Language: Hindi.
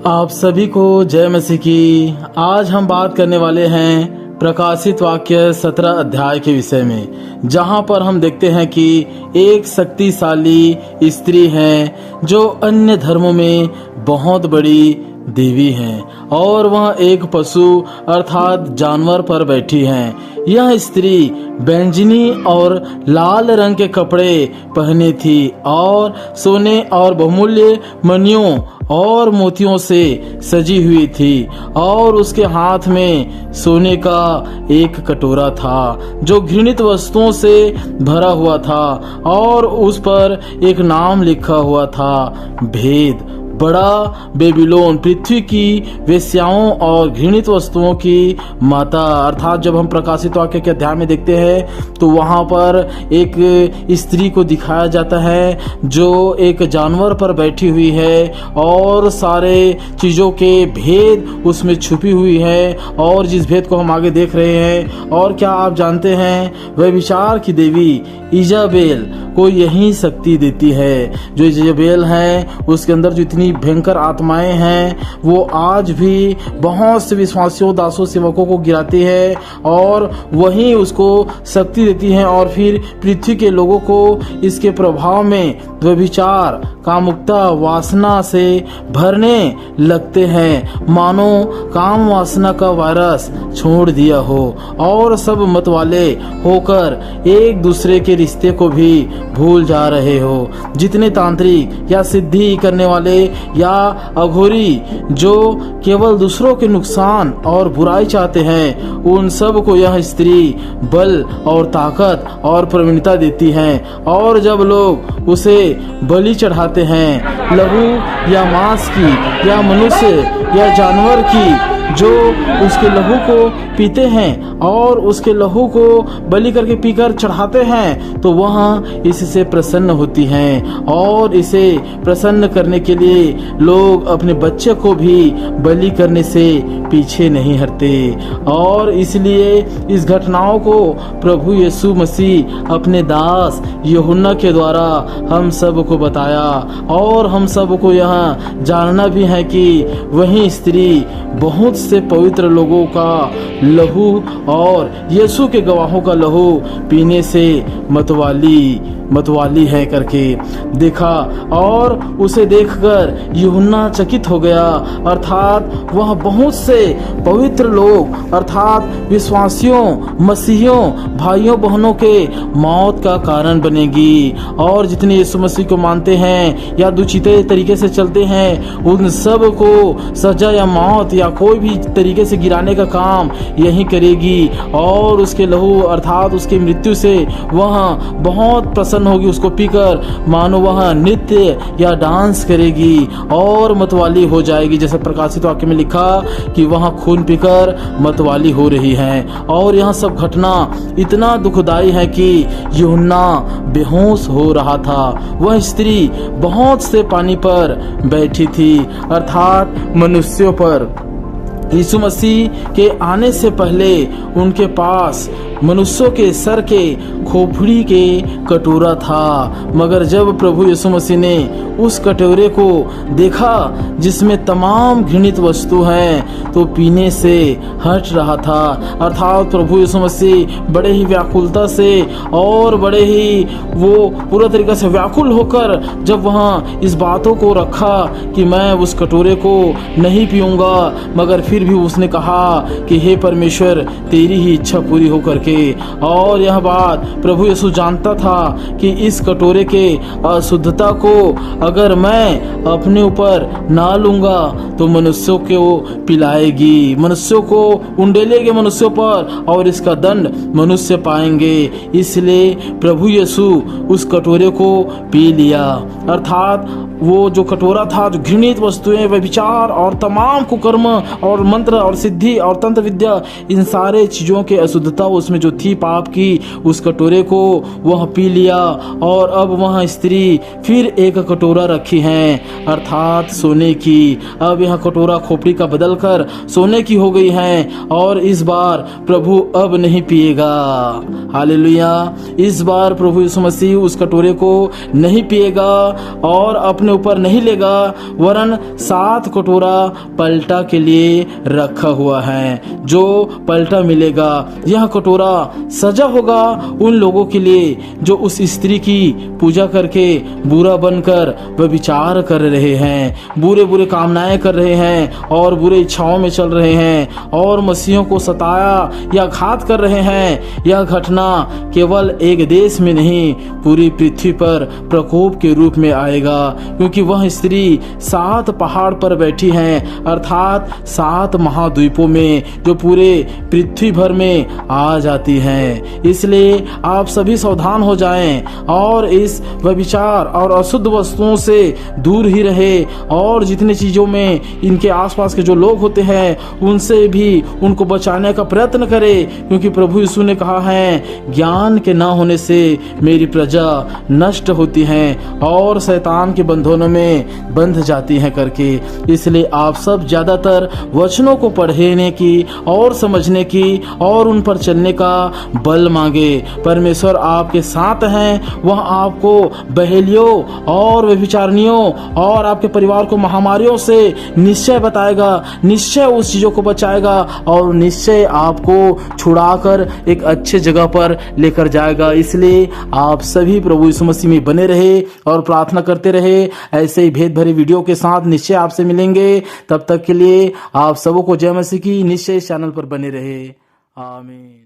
आप सभी को जय मसीह की। आज हम बात करने वाले हैं प्रकाशित वाक्य 17 अध्याय के विषय में, जहां पर हम देखते हैं कि एक शक्तिशाली स्त्री है जो अन्य धर्मों में बहुत बड़ी देवी हैं और वह एक पशु अर्थात जानवर पर बैठी हैं। यह स्त्री बैंगनी और लाल रंग के कपड़े पहने थी और सोने और बहुमूल्य मणियों और मोतियों से सजी हुई थी और उसके हाथ में सोने का एक कटोरा था जो घृणित वस्तुओं से भरा हुआ था और उस पर एक नाम लिखा हुआ था, भेद, बड़ा बेबीलोन, पृथ्वी की वेश्याओं और घृणित वस्तुओं की माता। अर्थात जब हम प्रकाशित वाक्य के अध्याय में देखते हैं तो वहां पर एक स्त्री को दिखाया जाता है जो एक जानवर पर बैठी हुई है और सारे चीजों के भेद उसमें छुपी हुई है और जिस भेद को हम आगे देख रहे हैं। और क्या आप जानते हैं, वह विचार की देवी इजाबेल को यही शक्ति देती है। जो इजाबेल है उसके अंदर जो इतनी भयंकर आत्माएं हैं वो आज भी बहुत से विश्वासियों, दासों, सेवकों को गिराती है और वही उसको शक्ति देती है और फिर पृथ्वी के लोगों को इसके प्रभाव में व्यभिचार, कामुकता, वासना से भरने लगते हैं, मानो काम वासना का वायरस छोड़ दिया हो और सब मतवाले होकर एक दूसरे के रिश्ते को भी भूल जा रहे हो। जितने तांत्रिक या सिद्धि करने वाले या अघोरी जो केवल दूसरों के नुकसान और बुराई चाहते हैं, उन सब को यह स्त्री बल और ताकत और प्रवीणता देती है। और जब लोग उसे बलि चढ़ाते हैं, लहू या मांस की या मनुष्य या जानवर की, जो उसके लहू को पीते हैं और उसके लहू को बलि करके पीकर चढ़ाते हैं, तो वह इससे प्रसन्न होती हैं और इसे प्रसन्न करने के लिए लोग अपने बच्चे को भी बलि करने से पीछे नहीं हटते। और इसलिए इस घटनाओं को प्रभु यीशु मसीह अपने दास यूहन्ना के द्वारा हम सब को बताया और हम सब को यह जानना भी है कि वही स्त्री बहुत से पवित्र लोगों का लहू और यीशु के गवाहों का लहू पीने से मतवाली है करके देखा। और उसे देखकर यूहन्ना चकित हो गया। अर्थात वह बहुत से पवित्र लोग अर्थात विश्वासियों, मसीहियों, भाइयों बहनों के मौत का कारण बनेगी। और जितने यीशु मसीह को मानते हैं या दुचिते तरीके से चलते हैं, उन सब को सजा या मौत या कोई भी तरीके से गिराने का काम यही करेगी और उसके लहू अर्थात उसकी मृत्यु से वह बहुत प्रसन्न होगी। उसको पीकर मानो वह नृत्य या डांस करेगी और मतवाली हो जाएगी, जैसे प्रकाशित वाक्य में लिखा कि वह खून पीकर मतवाली हो रही है। और यह सब घटना इतना दुखदाई है कि यूहन्ना बेहोश हो रहा था। वह स्त्री बहुत से पानी पर बैठी थी अर्थात मनुष्यों पर। यीशु मसीह के आने से पहले उनके पास मनुष्यों के सर के खोपड़ी के कटोरा था, मगर जब प्रभु यीशु मसीह ने उस कटोरे को देखा जिसमें तमाम घृणित वस्तु हैं, तो पीने से हट रहा था। अर्थात प्रभु यीशु मसीह बड़े ही व्याकुलता से और बड़े ही वो पूरा तरीके से व्याकुल होकर जब वहाँ इस बातों को रखा कि मैं उस कटोरे को नहीं पीऊंगा, मगर फिर भी उसने कहा कि हे परमेश्वर, तेरी ही इच्छा पूरी हो करके। और यह बात प्रभु यीशु जानता था कि इस कटोरे के अशुद्धता को अगर मैं अपने ऊपर ना लूंगा तो मनुष्यों को पिलाएगी, मनुष्यों को उंडेलेगे मनुष्यों पर और इसका दंड मनुष्य पाएंगे। इसलिए प्रभु यीशु उस कटोरे को पी लिया। अर्थात वो जो कटोरा था, जो घृणित वस्तुएं, व्यभिचार और तमाम कुकर्म और मंत्र और सिद्धि और तंत्र विद्या, इन सारे चीजों के अशुद्धता उसमें उसमें जो थी पाप की उस कटोरे को वह पी लिया और अब वह स्त्री फिर एक कटोरा रखी है अर्थात सोने की। अब यह कटोरा खोपड़ी का बदलकर सोने की हो गई है और इस बार प्रभु अब नहीं पिएगा। हालेलुया। इस बार प्रभु यीशु मसीह उस कटोरे को नहीं पिएगा और अपने ऊपर नहीं लेगा, वरन 7 कटोरा पलटा के लिए रखा हुआ है जो पलटा मिलेगा। यह कटोरा सजा होगा उन लोगों के लिए जो उस स्त्री की पूजा करके बुरा बनकर व्यभिचार कर रहे हैं, बुरे बुरे कामनाएं कर रहे हैं और बुरे इच्छाओं में चल रहे हैं और मसीहों को सताया या घात कर रहे हैं। यह घटना केवल एक देश में नहीं पूरी पृथ्वी पर प्रकोप के रूप में आएगा, क्योंकि वह स्त्री 7 पहाड़ पर बैठी है अर्थात 7 महाद्वीपों में जो पूरे पृथ्वी भर में आ जाती हैं। इसलिए आप सभी सावधान हो जाएं और इस व्यभिचार और अशुद्ध वस्तुओं से दूर ही रहे और जितनी चीजों में इनके आसपास के जो लोग होते हैं उनसे भी उनको बचाने का प्रयत्न करें, क्योंकि प्रभु यीशु ने कहा है ज्ञान के ना होने से मेरी प्रजा नष्ट होती है और शैतान के बंधनों में बंध जाती है करके। इसलिए आप सब ज्यादातर वचनों को पढ़ने की और समझने की और उन पर चलने का बल मांगे। परमेश्वर आपके साथ हैं, वह आपको बहेलियों और व्यभिचारिणियों और आपके परिवार को महामारियों से निश्चय बताएगा, निश्चय उस चीजों को बचाएगा और निश्चय आपको छुड़ाकर एक अच्छे जगह पर लेकर जाएगा। इसलिए आप सभी प्रभु यीशु मसीह में बने रहे और प्रार्थना करते रहे। ऐसे ही भेद भरे वीडियो के साथ निश्चय आपसे मिलेंगे। तब तक के लिए आप सबों को जय मसीह की। निश्चय इस चैनल पर बने रहे। आमीन।